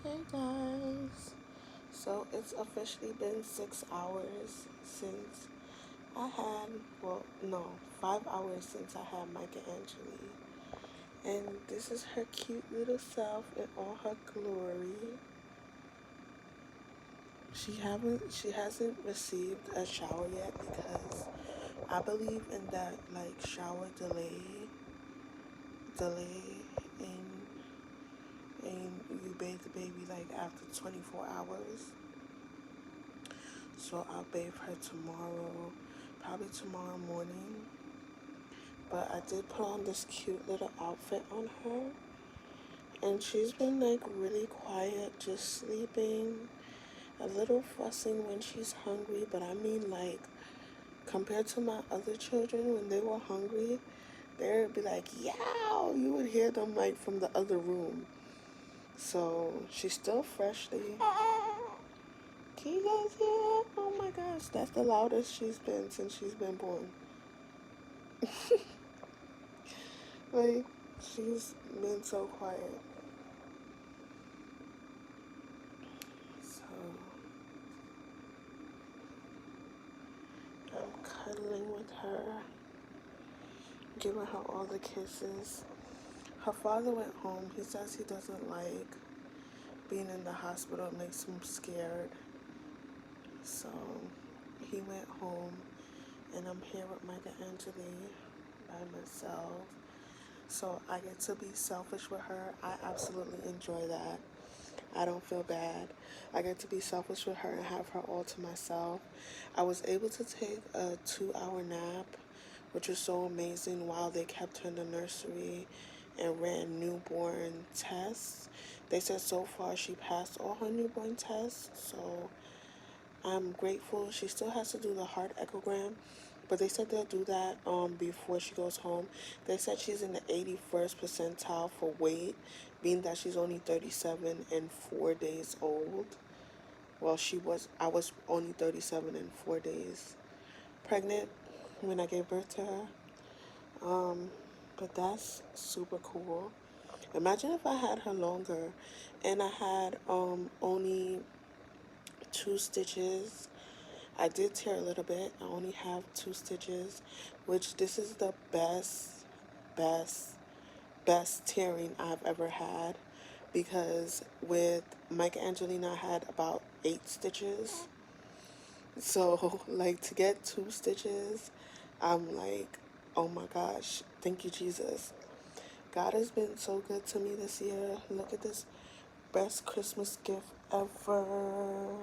Hey guys, so it's officially been 6 hours since I had, well, no, 5 hours since I had Micahangalee. And this is her cute little self in all her glory. She hasn't received a shower yet because I believe in that like shower delay and you bathe the baby like after 24 hours. So I'll bathe her tomorrow, probably tomorrow morning. But I did put on this cute little outfit on her. And she's been like really quiet, just sleeping, a little fussing when she's hungry. But I mean, like, compared to my other children, when they were hungry, they'd be like, yow! You would hear them like from the other room. So she's still freshly. Can you guys hear that? Oh my gosh, that's the loudest she's been since she's been born. Like, she's been so quiet. So, I'm cuddling with her, giving her all the kisses. Her father went home. He says he doesn't like being in the hospital, it makes him scared. So, he went home, and I'm here with Micahangalee by myself. So, I get to be selfish with her. I absolutely enjoy that. I don't feel bad. I get to be selfish with her and have her all to myself. I was able to take a 2 hour nap, which was so amazing while they kept her in the nursery and ran newborn tests. They said so far she passed all her newborn tests, so I'm grateful. She still has to do the heart echogram, but they said they'll do that before she goes home. They said she's in the 81st percentile for weight, being that she's only 37 and 4 days old. Well, I was only 37 and 4 days pregnant when I gave birth to her. Um, but that's super cool. Imagine if I had her longer and I had only 2 stitches. I did tear a little bit. I only have 2 stitches, which this is the best, best tearing I've ever had because with Mike Angelina I had about 8 stitches. So like to get 2 stitches, I'm like, oh my gosh, thank you, Jesus. God has been so good to me this year. Look at this best Christmas gift ever.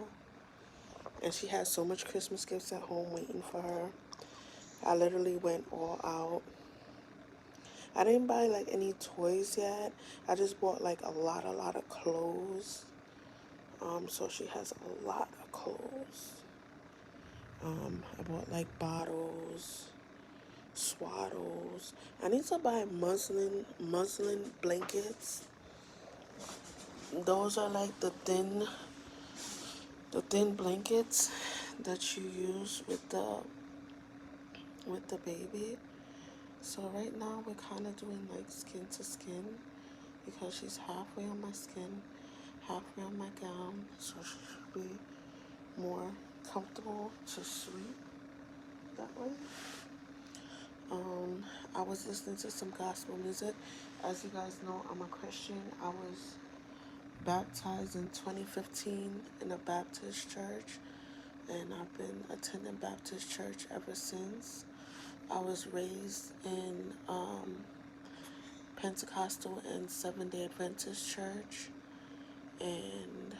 And she has so much Christmas gifts at home waiting for her. I literally went all out. I didn't buy like any toys yet. I just bought like a lot of clothes. So she has a lot of clothes. I bought like bottles, swaddles. I need to buy muslin blankets. Those are like the thin blankets that you use with the baby. So right now we're kind of doing like skin to skin because she's halfway on my skin, halfway on my gown, so she should be more comfortable to sleep that way. I was listening to some gospel music. As you guys know, I'm a Christian. I was baptized in 2015 in a Baptist church, and I've been attending Baptist church ever since. I was raised in Pentecostal and Seventh-day Adventist church, and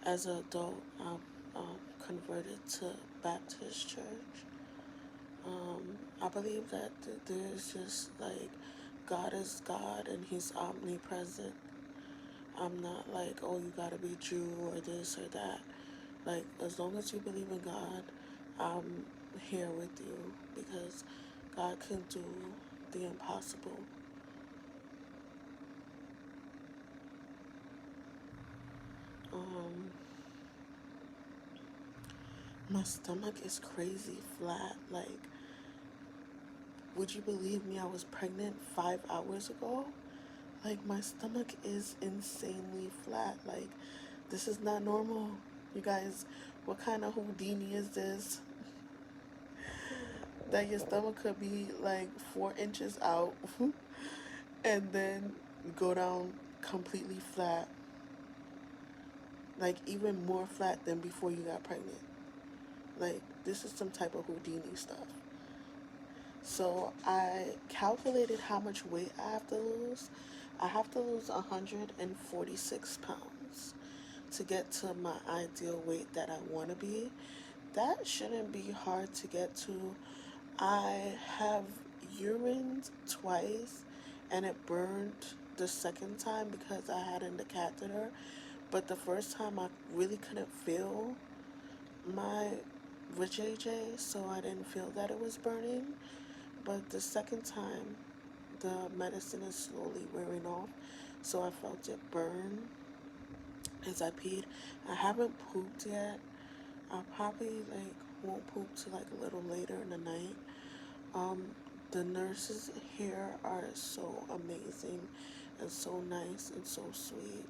as an adult, I converted to Baptist church. I believe that there's just like God is God and He's omnipresent. I'm not like, oh, you gotta be Jew or this or that. Like, as long as you believe in God, I'm here with you because God can do the impossible. Um, my stomach is crazy flat. Like, would you believe me? I was pregnant 5 hours ago. Like, my stomach is insanely flat. Like, this is not normal. You guys, what kind of Houdini is this? That your stomach could be like 4 inches out and then go down completely flat. Like, even more flat than before you got pregnant. Like, this is some type of Houdini stuff. So I calculated how much weight I have to lose. I have to lose 146 pounds to get to my ideal weight that I want to be. That shouldn't be hard to get to. I have urined twice and it burned the second time because I had in the catheter. But the first time I really couldn't feel my vajayjay, so I didn't feel that it was burning. But the second time, the medicine is slowly wearing off, so I felt it burn as I peed. I haven't pooped yet. I'll probably like won't poop till like a little later in the night. Um, the nurses here are so amazing and so nice and so sweet.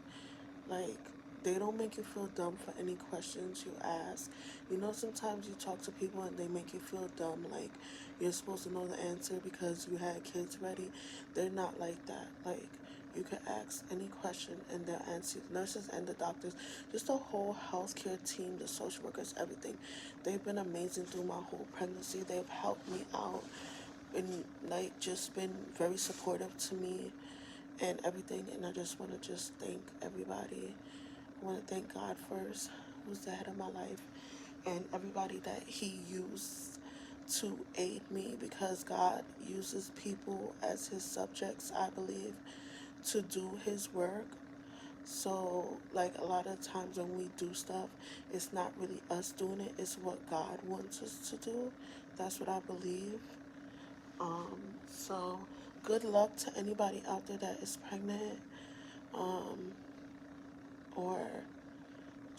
Like, they don't make you feel dumb for any questions you ask. You know, sometimes you talk to people and they make you feel dumb, like you're supposed to know the answer because you had kids ready. They're not like that. Like, you can ask any question and they'll answer. The nurses and the doctors, just the whole healthcare team, the social workers, everything. They've been amazing through my whole pregnancy. They've helped me out and like just been very supportive to me and everything. And I just want to just thank everybody. I want to thank God first, who's the head of my life, and everybody that He used to aid me, because God uses people as His subjects, I believe, to do His work. So, like, a lot of times when we do stuff, it's not really us doing it, it's what God wants us to do. That's what I believe. So good luck to anybody out there that is pregnant, um, or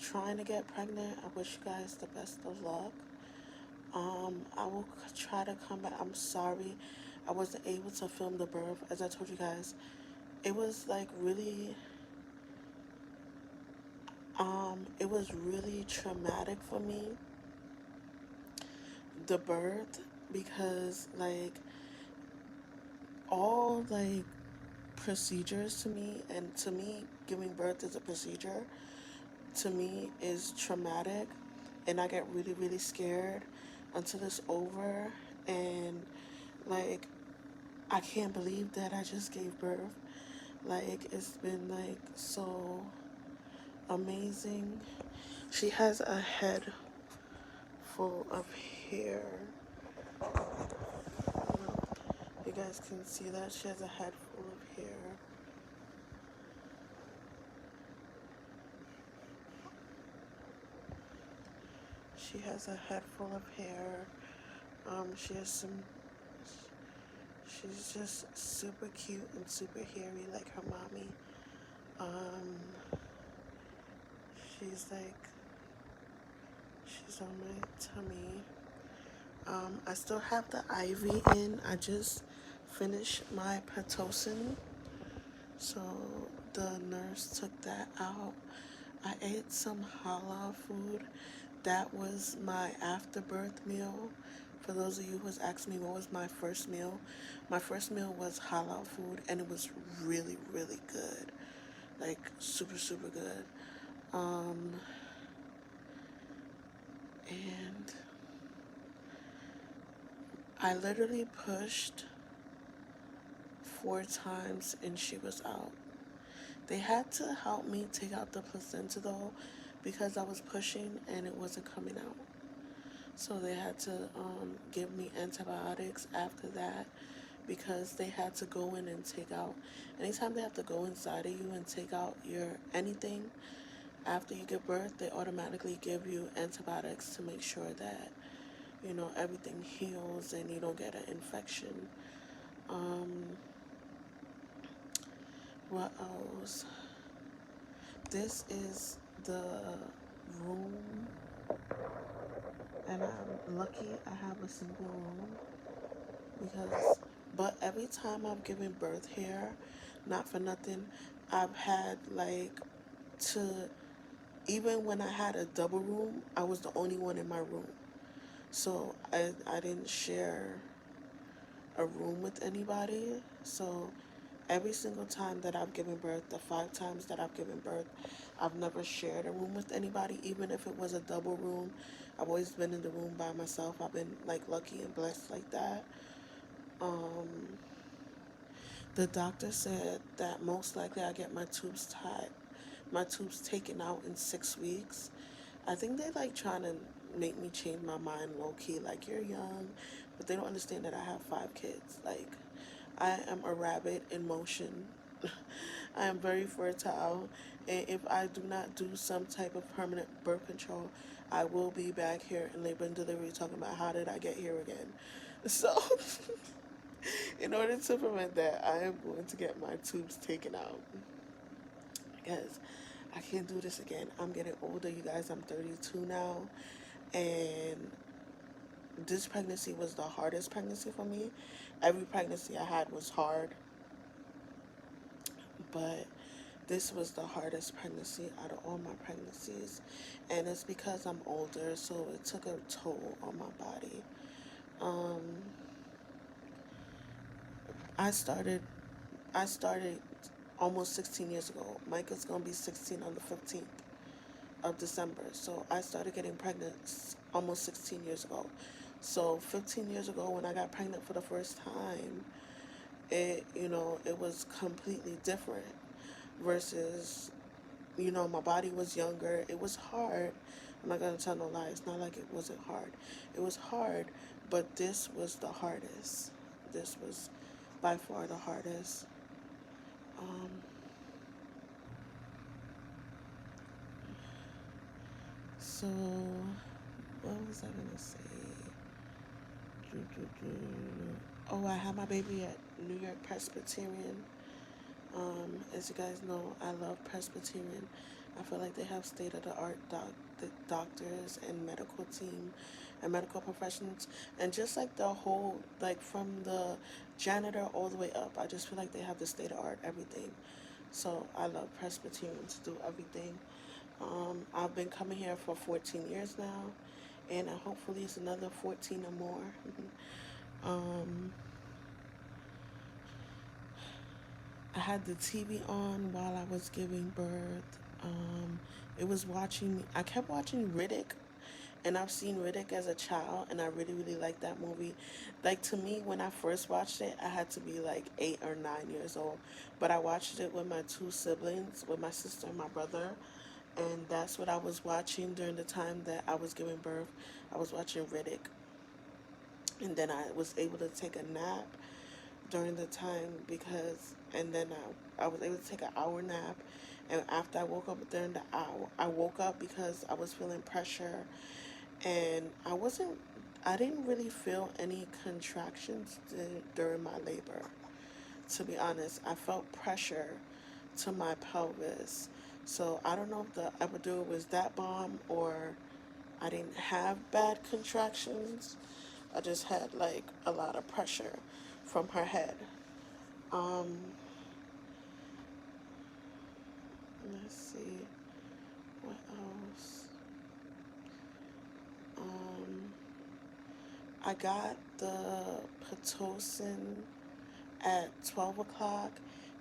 trying to get pregnant. I wish you guys the best of luck. I will try to come back. I'm sorry I wasn't able to film the birth. As I told you guys, it was like really, it was really traumatic for me, the birth, because like all like procedures to me, and to me giving birth is a procedure, to me is traumatic, and I get really really scared until it's over. And like, I can't believe that I just gave birth. Like, it's been like so amazing. She has a head full of hair. You guys can see that she has a head full of hair. She has a head full of hair. She has some. She's just super cute and super hairy like her mommy. Um, she's like, she's on my tummy. I still have the IV in. I just finished my Pitocin, so the nurse took that out. I ate some halal food. That was my after-birth meal. For those of you who was asking me what was my first meal was halal food, and it was really, really good. Like, super, super good. And I literally pushed 4 times and she was out. They had to help me take out the placenta though, because I was pushing and it wasn't coming out. So they had to give me antibiotics after that, because they had to go in and take out. Anytime they have to go inside of you and take out your anything after you give birth, they automatically give you antibiotics to make sure that, you know, everything heals and you don't get an infection. Um, what else? This is the room, and I'm lucky I have a single room, because, but every time I'm giving birth here, Not for nothing, I've had like to, even when I had a double room, I was the only one in my room. So I didn't share a room with anybody. So every single time that I've given birth, the 5 times that I've given birth, I've never shared a room with anybody, even if it was a double room. I've always been in the room by myself. I've been like lucky and blessed like that. Um, the doctor said that most likely I get my tubes taken out in 6 weeks. I think they like trying to make me change my mind low key, like you're young, but they don't understand that I have 5 kids. Like I am a rabbit in motion. I am very fertile, and if I do not do some type of permanent birth control, I will be back here in labor and delivery talking about how did I get here again. So, in order to prevent that, I am going to get my tubes taken out because I can't do this again. I'm getting older, you guys. I'm 32 now, and this pregnancy was the hardest pregnancy for me. Every pregnancy I had was hard, but this was the hardest pregnancy out of all my pregnancies. And it's because I'm older, so it took a toll on my body. Um, I started I started almost 16 years ago. Micah's gonna be 16 on the 15th of December. So I started getting pregnant almost 16 years ago. So 15 years ago when I got pregnant for the first time, it was completely different versus, my body was younger. It was hard. I'm not gonna tell no lies. It's not like it wasn't hard. It was hard, but this was the hardest. This was by far the hardest. Um, so what was I gonna say? Oh, I had my baby at New York Presbyterian. As you guys know, I love Presbyterian. I feel like they have state of the art doctors and medical team and medical professionals, and just like the whole, like from the janitor all the way up. I just feel like they have the state of art everything. So I love Presbyterian to do everything. I've been coming here for 14 years now, and hopefully it's another 14 or more. um, I had the TV on while I was giving birth. It was watching. I kept watching Riddick, and I've seen Riddick as a child, and I really, really like that movie. Like to me, when I first watched it, I had to be like 8 or 9 years old, but I watched it with my two siblings, with my sister and my brother, and that's what I was watching during the time that I was giving birth. I was watching Riddick, and then I was able to take a nap during the time because, and then I was able to take an hour nap, and after I woke up during the hour, I woke up because I was feeling pressure, and I didn't really feel any contractions during my labor. To be honest, I felt pressure to my pelvis. So I don't know if the epidural was that bomb or I didn't have bad contractions. I just had like a lot of pressure from her head. Um, let's see what else. Um, I got the pitocin at 12 o'clock,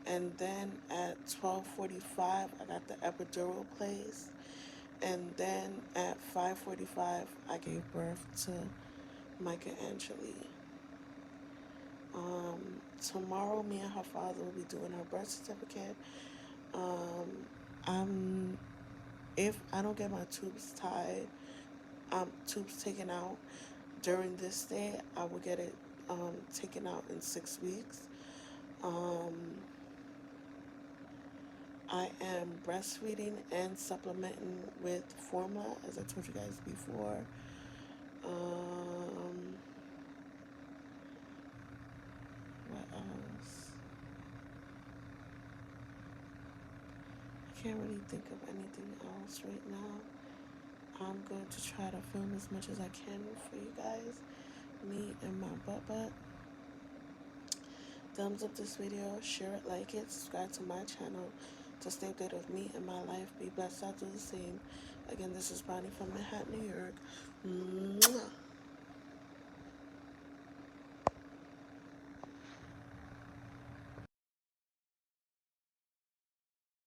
and then at 12:45 I got the epidural placed, and then at 5:45 I gave birth to Micahangalee. Tomorrow me and her father will be doing her birth certificate. Um, I'm if I don't get my tubes taken out during this day, I will get it taken out in 6 weeks. Um, I am breastfeeding and supplementing with formula, as I told you guys before. Um, what else? I can't really think of anything else right now. I'm going to try to film as much as I can for you guys, me and my butt. thumbs up this video, share it, like it, subscribe to my channel to stay updated with me and my life. Be blessed. I'll do the same. Again, this is Brownie from Manhattan, New York. Mwah.